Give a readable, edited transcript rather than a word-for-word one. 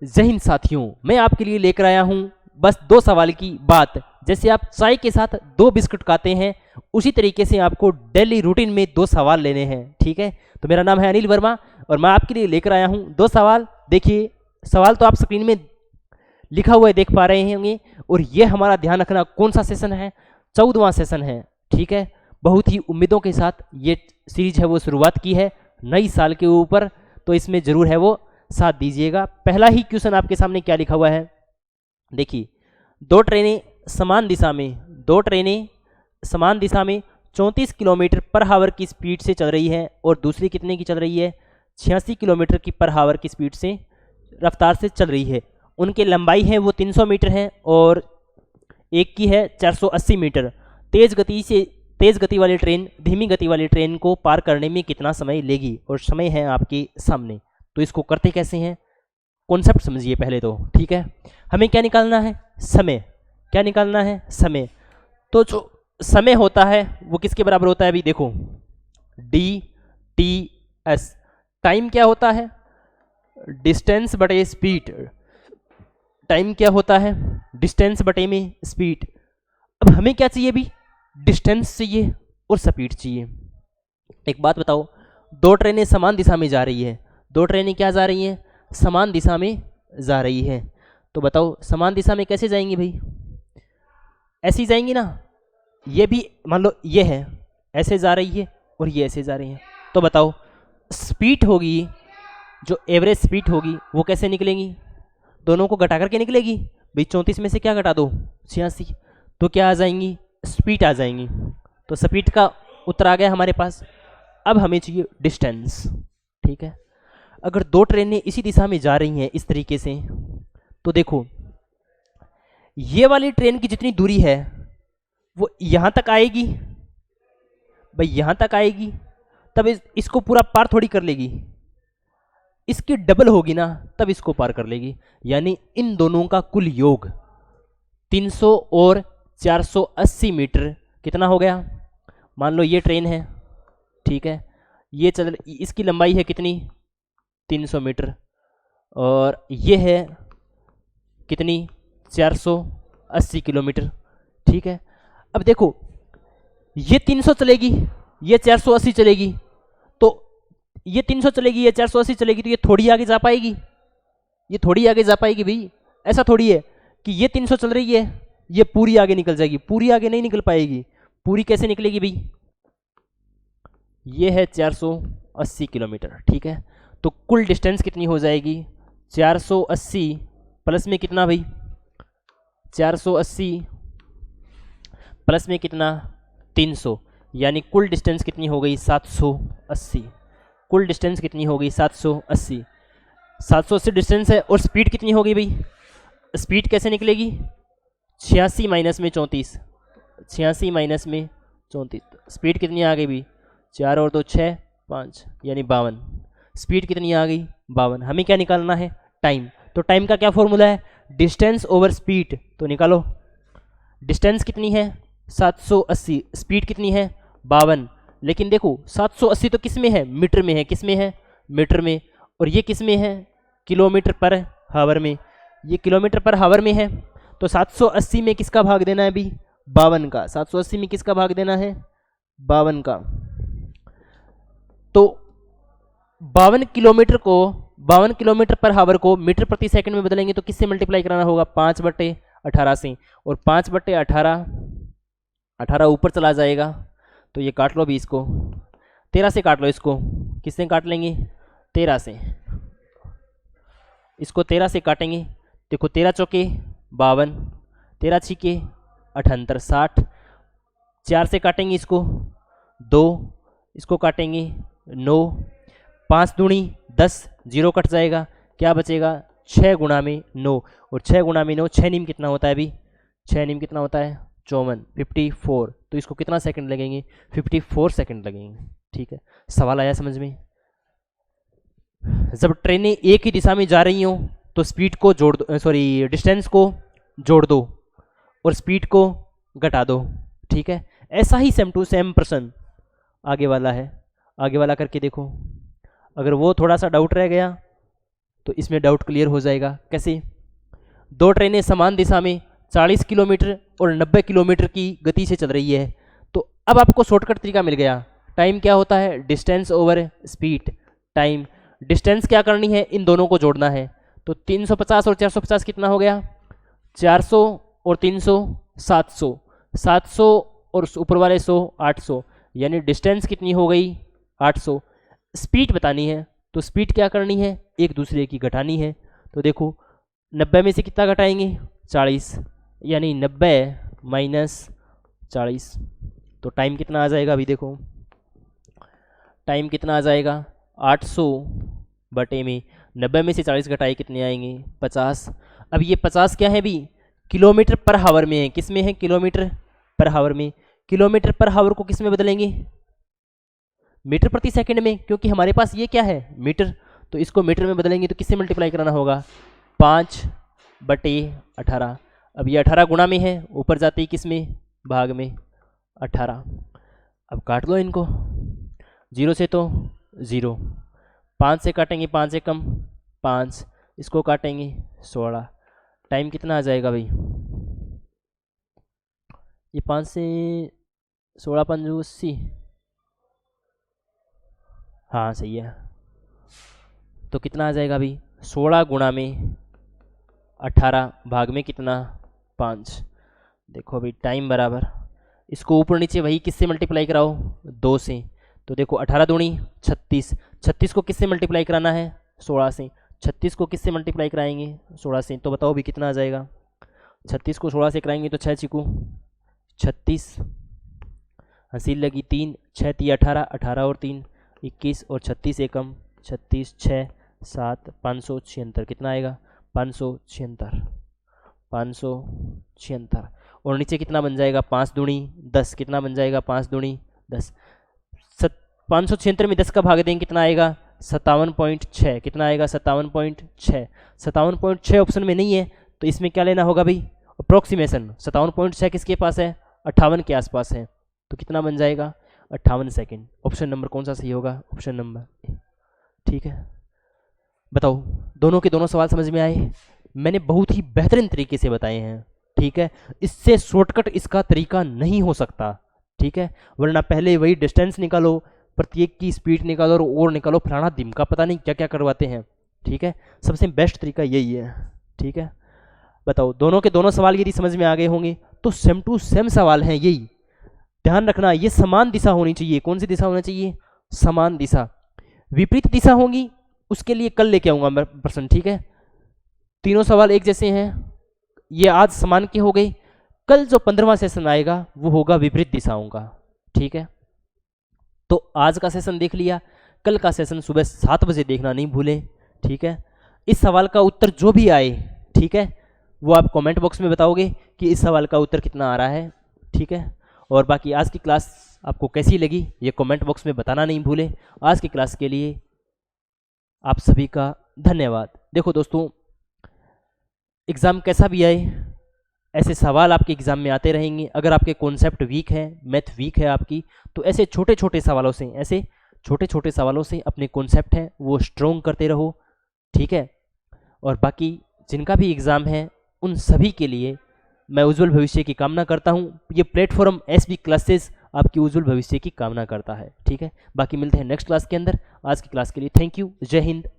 जय हिंद साथियों, मैं आपके लिए लेकर आया हूं बस 2 सवाल की बात। जैसे आप चाय के साथ 2 बिस्कुट खाते हैं, उसी तरीके से आपको डेली रूटीन में 2 सवाल लेने हैं। ठीक है, तो मेरा नाम है अनिल वर्मा और मैं आपके लिए लेकर आया हूं 2 सवाल। देखिए, सवाल तो आप स्क्रीन में लिखा हुआ है, देख पा रहे होंगे। और ये हमारा ध्यान रखना कौन सा सेशन है, 14वां सेशन है। ठीक है, बहुत ही उम्मीदों के साथ ये सीरीज है वो शुरुआत की है नई साल के ऊपर, तो इसमें जरूर है वो साथ दीजिएगा। पहला ही क्वेश्चन आपके सामने क्या लिखा हुआ है, देखिए, 2 ट्रेनें समान दिशा में 34 किलोमीटर पर हावर की स्पीड से चल रही है और दूसरी कितने की चल रही है, 86 किलोमीटर की पर हावर की स्पीड से रफ्तार से चल रही है। उनकी लंबाई है वो 300 मीटर है और एक की है 480 मीटर। तेज गति वाली ट्रेन धीमी गति वाली ट्रेन को पार करने में कितना समय लेगी, और समय है आपके सामने। तो इसको करते कैसे हैं, कॉन्सेप्ट समझिए पहले तो। ठीक है, हमें क्या निकालना है, समय। क्या निकालना है, समय। तो जो समय होता है वो किसके बराबर होता है, अभी देखो, DTS। टाइम क्या होता है, डिस्टेंस बटे स्पीड। टाइम क्या होता है, डिस्टेंस बटे में स्पीड। अब हमें क्या चाहिए, भी डिस्टेंस चाहिए और स्पीड चाहिए। एक बात बताओ, 2 ट्रेनें समान दिशा में जा रही है, 2 ट्रेनें क्या जा रही हैं, समान दिशा में जा रही है। तो बताओ समान दिशा में कैसे जाएंगी भाई, ऐसी जाएंगी ना। ये भी मान लो ये है, ऐसे जा रही है और ये ऐसे जा रही है। तो बताओ स्पीड होगी, जो एवरेज स्पीड होगी वो कैसे निकलेगी, दोनों को घटा करके निकलेगी भाई। 34 में से क्या घटा दो, 86, तो क्या आ जाएंगी, स्पीड आ जाएंगी। तो स्पीड का उत्तर आ गया हमारे पास। अब हमें चाहिए डिस्टेंस। ठीक है, अगर 2 ट्रेनें इसी दिशा में जा रही हैं इस तरीके से, तो देखो ये वाली ट्रेन की जितनी दूरी है वो यहां तक आएगी भाई, यहां तक आएगी, तब इसको पूरा पार थोड़ी कर लेगी, इसकी डबल होगी ना, तब इसको पार कर लेगी। यानी इन दोनों का कुल योग 300 और 480 मीटर कितना हो गया। मान लो ये ट्रेन है, ठीक है, ये चल, इसकी लंबाई है कितनी, 300 मीटर, और ये है कितनी, 480 किलोमीटर। ठीक है, अब देखो ये 300 चलेगी, ये 480 चलेगी, तो ये 300 चलेगी, ये 480 चलेगी, तो ये थोड़ी आगे जा पाएगी, ये थोड़ी आगे जा पाएगी भाई। ऐसा थोड़ी है कि ये 300 चल रही है, ये पूरी आगे निकल जाएगी, पूरी आगे नहीं निकल पाएगी। पूरी कैसे निकलेगी भाई, ये है 480 किलोमीटर। ठीक है, तो कुल डिस्टेंस कितनी हो जाएगी, 480 प्लस में कितना भाई, 480 प्लस में कितना, 300, यानी कुल डिस्टेंस कितनी हो गई, 780। कुल डिस्टेंस कितनी हो गई, 780। 780 डिस्टेंस है, और स्पीड कितनी हो गई भाई, स्पीड कैसे निकलेगी, 86 माइनस में 34, 86 माइनस में 34, स्पीड कितनी आ गई भाई, 4 और 2 6, 5 यानी 52। स्पीड कितनी आ गई, 52। हमें क्या निकालना है, टाइम। तो टाइम का क्या फॉर्मूला है, डिस्टेंस ओवर स्पीड। तो निकालो, डिस्टेंस कितनी है, 780, स्पीड कितनी है, 52। लेकिन देखो 780 तो किस में है, मीटर में है, किस में है, मीटर में, और ये किस में है, किलोमीटर पर हावर में, ये किलोमीटर पर हावर में है। तो 780 में किसका भाग देना है अभी, 52 का। 780 में किसका भाग देना है, 52 का। तो 52 किलोमीटर पर हावर को मीटर प्रति सेकंड में बदलेंगे तो किससे मल्टीप्लाई कराना होगा, 5/18 से, और 5/18, 18 ऊपर चला जाएगा, तो ये काट लो भी, इसको 13 से काट लो, इसको किससे काट लेंगे, 13 से, इसको 13 से काटेंगे। देखो 13 चौके 52, 13 छिके 78, 60, 4 से काटेंगे इसको 2, इसको काटेंगे 9, 5 दूनी 10, 0 कट जाएगा, क्या बचेगा, 6 गुणा में 9, और 6 गुणा में 9, 6 नीम कितना होता है अभी, 6 नीम कितना होता है, 54, 54। तो इसको कितना सेकंड लगेंगे, 54 सेकंड लगेंगे। ठीक है, सवाल आया समझ में। जब ट्रेनें एक ही दिशा में जा रही हों तो स्पीड को जोड़ दो, सॉरी डिस्टेंस को जोड़ दो और स्पीड को घटा दो। ठीक है, ऐसा ही सेम टू सेम प्रश्न आगे वाला है, आगे वाला करके देखो। अगर वो थोड़ा सा डाउट रह गया तो इसमें डाउट क्लियर हो जाएगा। कैसे? दो ट्रेनें समान दिशा में 40 किलोमीटर और 90 किलोमीटर की गति से चल रही है, तो अब आपको शॉर्टकट तरीका मिल गया। टाइम क्या होता है? Distance over speed. Time, distance क्या करनी है? इन दोनों को जोड़ना है। तो 350 और 450 कितना हो गया? 400 और 300 700, 700 और ऊपर वाले 100 800, यानी डिस्टेंस कितनी हो गई? 800। स्पीड बतानी है, तो स्पीड क्या करनी है? एक दूसरे की घटानी है। तो देखो 90 में से कितना घटाएंगे? 40, यानी 90 माइनस 40। तो टाइम कितना आ जाएगा? अभी देखो टाइम कितना आ जाएगा? 800 बटे में 90 में से 40 घटाए कितने आएंगे? 50। अब ये 50 क्या है? भी किलोमीटर पर हावर में है। किस में है? किलोमीटर पर हावर में। किलोमीटर पर हावर को किस में बदलेंगे? मीटर प्रति सेकंड में, क्योंकि हमारे पास ये क्या है? मीटर। तो इसको मीटर में बदलेंगे तो किससे मल्टीप्लाई कराना होगा? 5 बटे 18। अब ये 18 गुणा में है, ऊपर जाते ही किस में? भाग में 18। अब काट लो इनको, 0 से तो 0, 5 से काटेंगे 5 से कम 5, इसको काटेंगे 16। टाइम कितना आ जाएगा भाई? ये 5 से 16 5 80, हाँ सही है। तो कितना आ जाएगा अभी? 16 गुणा में 18 भाग में कितना? 5। देखो अभी टाइम बराबर, इसको ऊपर नीचे वही किससे मल्टीप्लाई कराओ? 2 से। तो देखो 18 दूनी 36, 36 को किससे मल्टीप्लाई कराना है? 16 से। 36 को किससे मल्टीप्लाई कराएंगे? 16 से। तो बताओ अभी कितना आ जाएगा? 36 को 16 से कराएंगे तो 6 चिकू 36, हंसी लगी 3, 6 3 18, 18 और 3 21 और 36 एकम 36, 6 7 576। कितना आएगा? 576, 576। और नीचे कितना बन जाएगा? 5 दूनी 10। कितना बन जाएगा? 5 दूनी 10। 576 में 10 का भाग देंगे कितना आएगा? 57.6। कितना आएगा? 57.6। 57.6 ऑप्शन में नहीं है, तो इसमें क्या लेना होगा भाई? अप्रोक्सीमेशन। 57.6 किसके पास है? 58 के आसपास है। तो कितना बन जाएगा? 58 सेकेंड। ऑप्शन नंबर कौन सा सही होगा? Option number A. ठीक है, बताओ दोनों के दोनों सवाल समझ में आए? मैंने बहुत ही बेहतरीन तरीके से बताए हैं। ठीक है, इससे शॉर्टकट इसका तरीका नहीं हो सकता। ठीक है, वरना पहले वही डिस्टेंस निकालो, प्रत्येक की स्पीड निकालो और निकालो, फलाना दिमका पता नहीं क्या क्या करवाते हैं। ठीक है, सबसे बेस्ट तरीका यही है। ठीक है, बताओ दोनों के दोनों सवाल यदि समझ में आ गए होंगे तो सेम टू सेम सवाल हैं। यही ध्यान रखना, ये समान दिशा होनी चाहिए। कौन सी दिशा होनी चाहिए? समान दिशा। विपरीत दिशा होगी उसके लिए कल लेके आऊंगा मैं प्रश्न। ठीक है, तीनों सवाल एक जैसे हैं, ये आज समान के हो गए। कल जो 15वां सेशन आएगा वो होगा विपरीत दिशाओं का। ठीक है, तो आज का सेशन देख लिया, कल का सेशन सुबह 7 बजे देखना नहीं भूलें। ठीक है, इस सवाल का उत्तर जो भी आए, ठीक है, वो आप कमेंट बॉक्स में बताओगे कि इस सवाल का उत्तर कितना आ रहा है। ठीक है, और बाकी आज की क्लास आपको कैसी लगी ये कमेंट बॉक्स में बताना नहीं भूलें। आज की क्लास के लिए आप सभी का धन्यवाद। देखो दोस्तों, एग्ज़ाम कैसा भी आए, ऐसे सवाल आपके एग्ज़ाम में आते रहेंगे। अगर आपके कॉन्सेप्ट वीक है, मैथ वीक है आपकी, तो ऐसे छोटे छोटे सवालों से अपने कॉन्सेप्ट हैं वो स्ट्रॉन्ग करते रहो। ठीक है, और बाकी जिनका भी एग्ज़ाम है उन सभी के लिए मैं उज्जवल भविष्य की कामना करता हूँ। ये प्लेटफॉर्म एसबी क्लासेस आपकी उज्जवल भविष्य की कामना करता है। ठीक है, बाकी मिलते हैं नेक्स्ट क्लास के अंदर। आज की क्लास के लिए थैंक यू। जय हिंद।